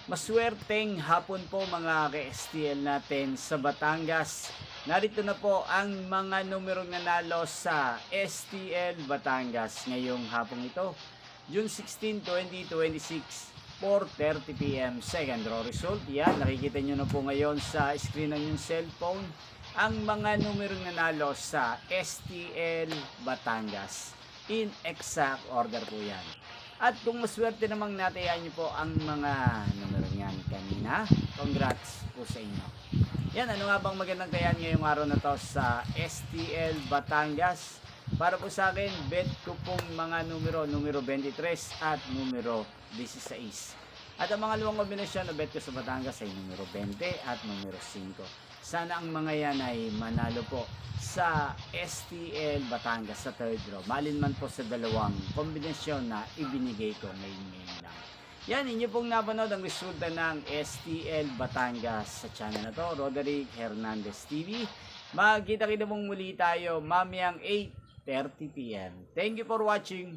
Maswerteng hapon po mga ka-STL natin sa Batangas. Narito na po ang mga numerong nanalo sa STL Batangas ngayong hapong ito. June 16, 2026, 4:30 PM. Second draw result. Yan, nakikita nyo na po ngayon sa screen ng yung cellphone ang mga numerong nanalo sa STL Batangas. In exact order po yan. At kung maswerte namang natayan nyo po ang mga numero niyan kanina, congrats po sa inyo. Yan, ano nga bang magandang kayan ngayong araw na to sa STL Batangas? Para po sa akin, bet ko pong mga numero 23 at numero 16. At ang mga luwang kombinasyon na bet ko sa Batangas ay numero 20 at numero 5. Sana ang mga yan ay manalo po sa STL Batangas sa third draw. Malin man po sa dalawang kombinasyon na ibinigay ko ngayon lang. Yan, inyo pong napanood ang resulta ng STL Batangas sa channel na to, Roderick Hernandez TV. Magkita-kita mong muli tayo mamayang 8:30 PM. Thank you for watching.